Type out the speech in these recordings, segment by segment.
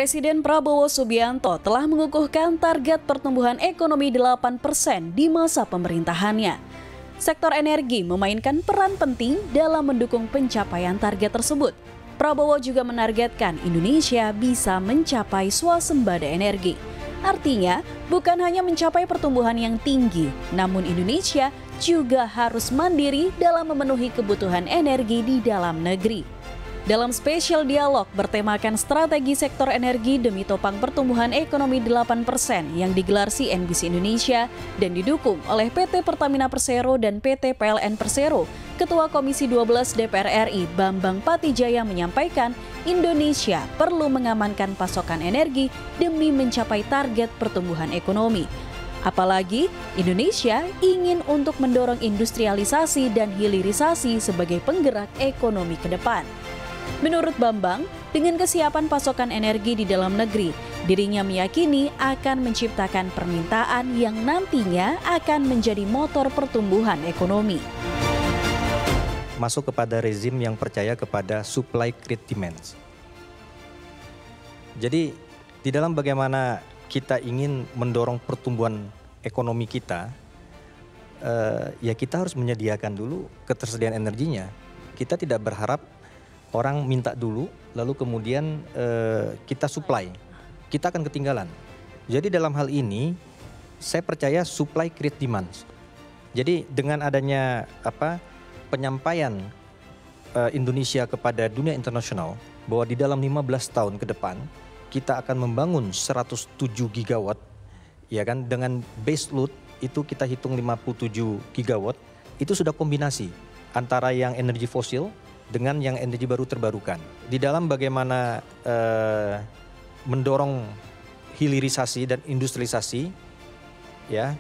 Presiden Prabowo Subianto telah mengukuhkan target pertumbuhan ekonomi 8% di masa pemerintahannya. Sektor energi memainkan peran penting dalam mendukung pencapaian target tersebut. Prabowo juga menargetkan Indonesia bisa mencapai swasembada energi. Artinya, bukan hanya mencapai pertumbuhan yang tinggi, namun Indonesia juga harus mandiri dalam memenuhi kebutuhan energi di dalam negeri. Dalam spesial dialog bertemakan strategi sektor energi demi topang pertumbuhan ekonomi 8% yang digelar CNBC Indonesia dan didukung oleh PT Pertamina Persero dan PT PLN Persero, Ketua Komisi 12 DPR RI Bambang Patijaya menyampaikan Indonesia perlu mengamankan pasokan energi demi mencapai target pertumbuhan ekonomi. Apalagi Indonesia ingin untuk mendorong industrialisasi dan hilirisasi sebagai penggerak ekonomi ke depan. Menurut Bambang, dengan kesiapan pasokan energi di dalam negeri, dirinya meyakini akan menciptakan permintaan yang nantinya akan menjadi motor pertumbuhan ekonomi. Masuk kepada rezim yang percaya kepada supply create demand. Jadi di dalam bagaimana kita ingin mendorong pertumbuhan ekonomi kita, ya kita harus menyediakan dulu ketersediaan energinya. Kita tidak berharap orang minta dulu, lalu kemudian kita supply, kita akan ketinggalan. Jadi dalam hal ini, saya percaya supply create demand. Jadi dengan adanya penyampaian Indonesia kepada dunia internasional bahwa di dalam 15 tahun ke depan kita akan membangun 107 gigawatt, ya kan? Dengan base load itu kita hitung 57 gigawatt, itu sudah kombinasi antara yang energi fosil dengan yang energi baru terbarukan. Di dalam bagaimana mendorong hilirisasi dan industrialisasi, ya,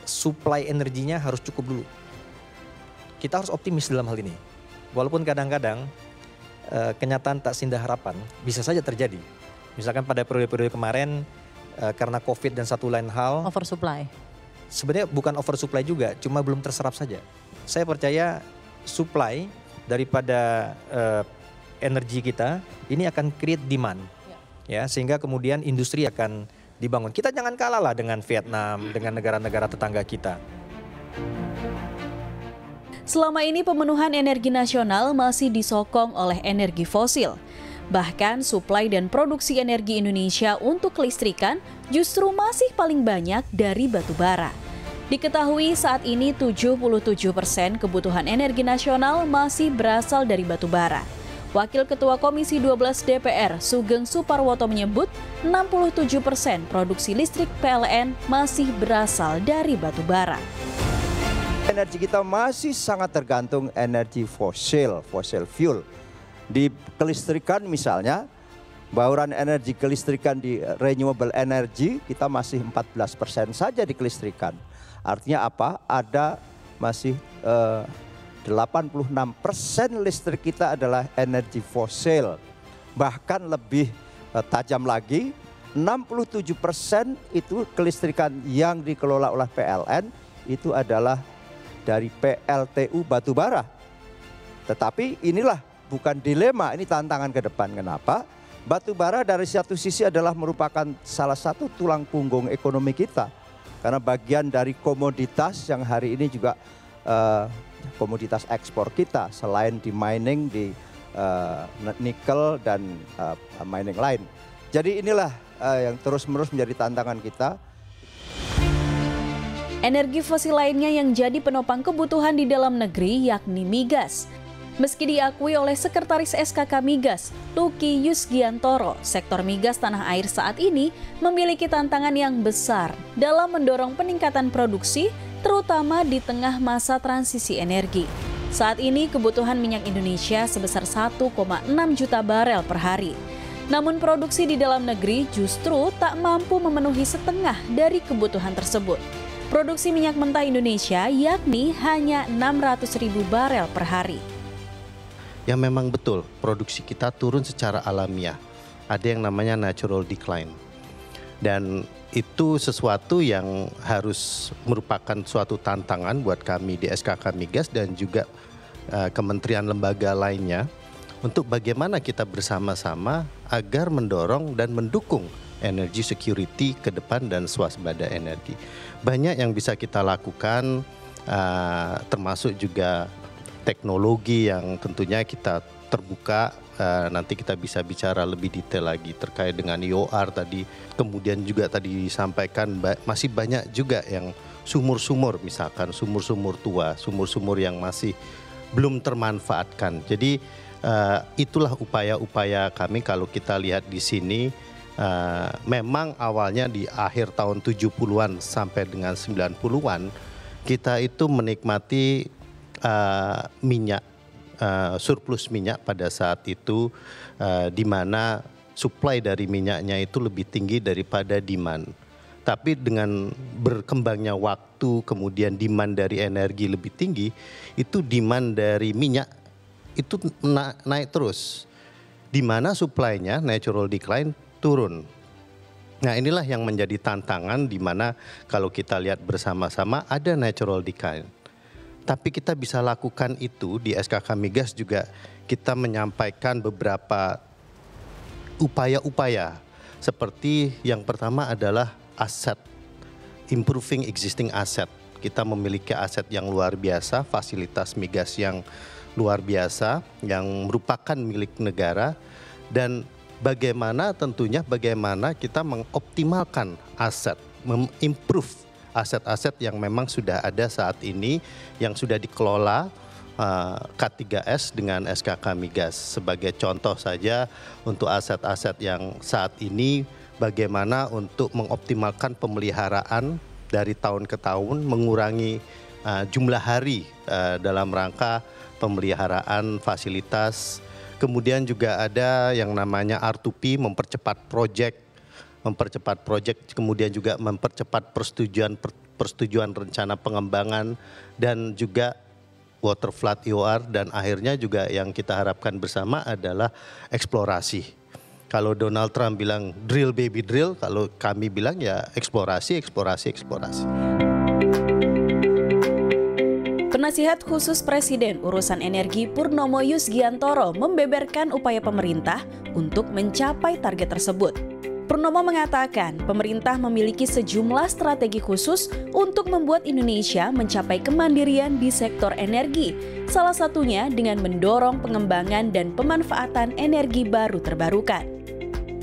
supply energinya harus cukup dulu. Kita harus optimis dalam hal ini. Walaupun kadang-kadang kenyataan tak sindah harapan bisa saja terjadi. Misalkan pada periode-periode kemarin karena COVID dan satu lain hal. Oversupply. Sebenarnya bukan oversupply juga, cuma belum terserap saja. Saya percaya supply daripada energi kita ini akan create demand, ya, sehingga kemudian industri akan dibangun. Kita jangan kalah lah dengan Vietnam, dengan negara-negara tetangga kita. Selama ini pemenuhan energi nasional masih disokong oleh energi fosil. Bahkan suplai dan produksi energi Indonesia untuk kelistrikan justru masih paling banyak dari batu bara. Diketahui saat ini 77% kebutuhan energi nasional masih berasal dari batu bara. Wakil Ketua Komisi 12 DPR Sugeng Suparwoto menyebut 67% produksi listrik PLN masih berasal dari batu bara. Energi kita masih sangat tergantung energi fosil fuel. Di kelistrikan misalnya, bauran energi kelistrikan di renewable energy kita masih 14% saja di kelistrikan. Artinya apa? Ada masih 86% listrik kita adalah energi fosil. Bahkan lebih tajam lagi, 67% itu kelistrikan yang dikelola oleh PLN itu adalah dari PLTU batubara. Tetapi inilah bukan dilema, ini tantangan ke depan. Kenapa? Batubara dari satu sisi adalah merupakan salah satu tulang punggung ekonomi kita. Karena bagian dari komoditas yang hari ini juga komoditas ekspor kita selain di mining, di nikel dan mining lain. Jadi inilah yang terus-menerus menjadi tantangan kita. Energi fosil lainnya yang jadi penopang kebutuhan di dalam negeri yakni migas. Meski diakui oleh Sekretaris SKK Migas, Luki Yusgiantoro, sektor migas tanah air saat ini memiliki tantangan yang besar dalam mendorong peningkatan produksi, terutama di tengah masa transisi energi. Saat ini kebutuhan minyak Indonesia sebesar 1,6 juta barel per hari. Namun produksi di dalam negeri justru tak mampu memenuhi setengah dari kebutuhan tersebut. Produksi minyak mentah Indonesia yakni hanya 600.000 barel per hari. Yang memang betul produksi kita turun secara alamiah. Ada yang namanya natural decline. Dan itu sesuatu yang harus merupakan suatu tantangan buat kami di SKK Migas dan juga kementerian lembaga lainnya untuk bagaimana kita bersama-sama agar mendorong dan mendukung energy security ke depan dan swasembada energi. Banyak yang bisa kita lakukan, termasuk juga teknologi yang tentunya kita terbuka. Nanti kita bisa bicara lebih detail lagi terkait dengan IOR tadi. Kemudian juga tadi disampaikan masih banyak juga yang sumur-sumur, misalkan sumur-sumur tua, sumur-sumur yang masih belum termanfaatkan. Jadi itulah upaya-upaya kami. Kalau kita lihat di sini, memang awalnya di akhir tahun 70-an sampai dengan 90-an kita itu menikmati minyak, surplus minyak pada saat itu, di mana supply dari minyaknya itu lebih tinggi daripada demand. Tapi dengan berkembangnya waktu, kemudian demand dari energi lebih tinggi, itu demand dari minyak itu naik terus. Di mana supply-nya natural decline turun. Nah, inilah yang menjadi tantangan, di mana kalau kita lihat bersama-sama ada natural decline. Tapi kita bisa lakukan itu di SKK Migas juga, kita menyampaikan beberapa upaya-upaya. Seperti yang pertama adalah aset, improving existing asset. Kita memiliki aset yang luar biasa, fasilitas migas yang luar biasa, yang merupakan milik negara. Dan bagaimana kita mengoptimalkan aset, mengimprove aset-aset yang memang sudah ada saat ini, yang sudah dikelola K3S dengan SKK Migas. Sebagai contoh saja untuk aset-aset yang saat ini, bagaimana untuk mengoptimalkan pemeliharaan dari tahun ke tahun, mengurangi jumlah hari dalam rangka pemeliharaan fasilitas. Kemudian juga ada yang namanya R2P, mempercepat proyek, kemudian juga mempercepat persetujuan rencana pengembangan, dan juga water flood IOR, dan akhirnya juga yang kita harapkan bersama adalah eksplorasi. Kalau Donald Trump bilang drill baby drill, kalau kami bilang ya eksplorasi. Penasihat khusus Presiden urusan energi Purnomo Yusgiantoro membeberkan upaya pemerintah untuk mencapai target tersebut. Purnomo mengatakan pemerintah memiliki sejumlah strategi khusus untuk membuat Indonesia mencapai kemandirian di sektor energi, salah satunya dengan mendorong pengembangan dan pemanfaatan energi baru terbarukan.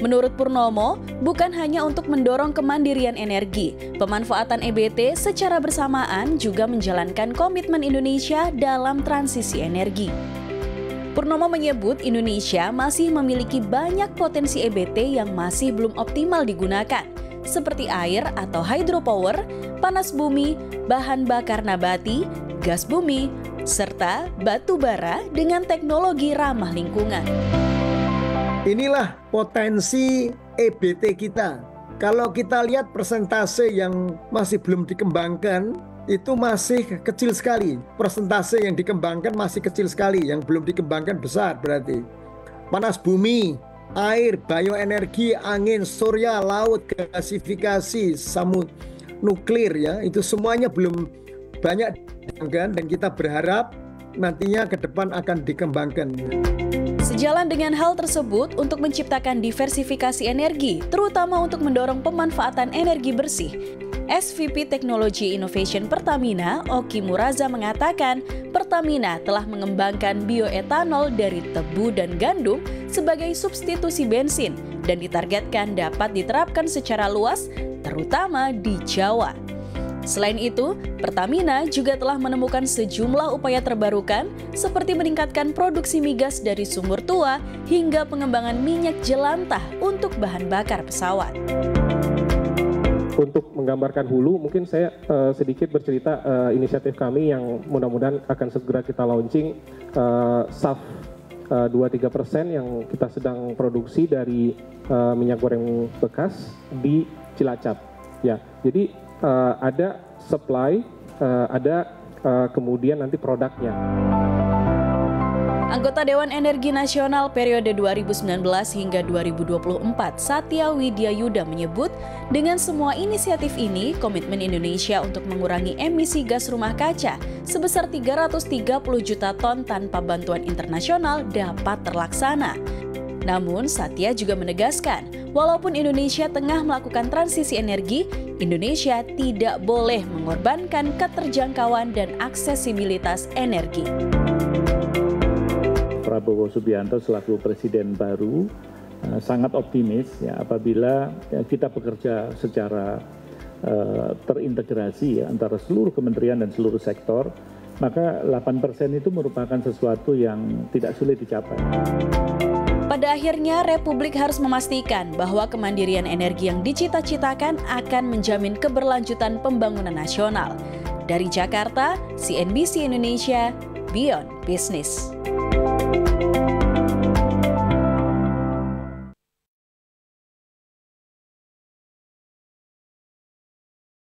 Menurut Purnomo, bukan hanya untuk mendorong kemandirian energi, pemanfaatan EBT secara bersamaan juga menjalankan komitmen Indonesia dalam transisi energi. Purnomo menyebut Indonesia masih memiliki banyak potensi EBT yang masih belum optimal digunakan, seperti air atau hydropower, panas bumi, bahan bakar nabati, gas bumi, serta batu bara dengan teknologi ramah lingkungan. Inilah potensi EBT kita. Kalau kita lihat persentase yang masih belum dikembangkan, itu masih kecil sekali. Persentase yang dikembangkan masih kecil sekali, yang belum dikembangkan besar berarti. Panas bumi, air, bioenergi, angin, surya, laut, gasifikasi, nuklir ya, itu semuanya belum banyak dikembangkan, dan kita berharap nantinya ke depan akan dikembangkan. Sejalan dengan hal tersebut, untuk menciptakan diversifikasi energi, terutama untuk mendorong pemanfaatan energi bersih, SVP Teknologi Innovation Pertamina, Oki Muraza mengatakan, Pertamina telah mengembangkan bioetanol dari tebu dan gandum sebagai substitusi bensin dan ditargetkan dapat diterapkan secara luas, terutama di Jawa. Selain itu, Pertamina juga telah menemukan sejumlah upaya terbarukan seperti meningkatkan produksi migas dari sumur tua hingga pengembangan minyak jelantah untuk bahan bakar pesawat. Untuk menggambarkan hulu, mungkin saya sedikit bercerita inisiatif kami yang mudah-mudahan akan segera kita launching, SAF 2-3% yang kita sedang produksi dari minyak goreng bekas di Cilacap. Ya, jadi ada supply, ada kemudian nanti produknya. Anggota Dewan Energi Nasional periode 2019 hingga 2024, Satya Widyayuda menyebut, dengan semua inisiatif ini, komitmen Indonesia untuk mengurangi emisi gas rumah kaca sebesar 330 juta ton tanpa bantuan internasional dapat terlaksana. Namun, Satya juga menegaskan, walaupun Indonesia tengah melakukan transisi energi, Indonesia tidak boleh mengorbankan keterjangkauan dan aksesibilitas energi. Prabowo Subianto selaku Presiden baru sangat optimis ya apabila kita bekerja secara terintegrasi ya, antara seluruh kementerian dan seluruh sektor, maka 8% itu merupakan sesuatu yang tidak sulit dicapai. Pada akhirnya, Republik harus memastikan bahwa kemandirian energi yang dicita-citakan akan menjamin keberlanjutan pembangunan nasional. Dari Jakarta, CNBC Indonesia, Beyond Business.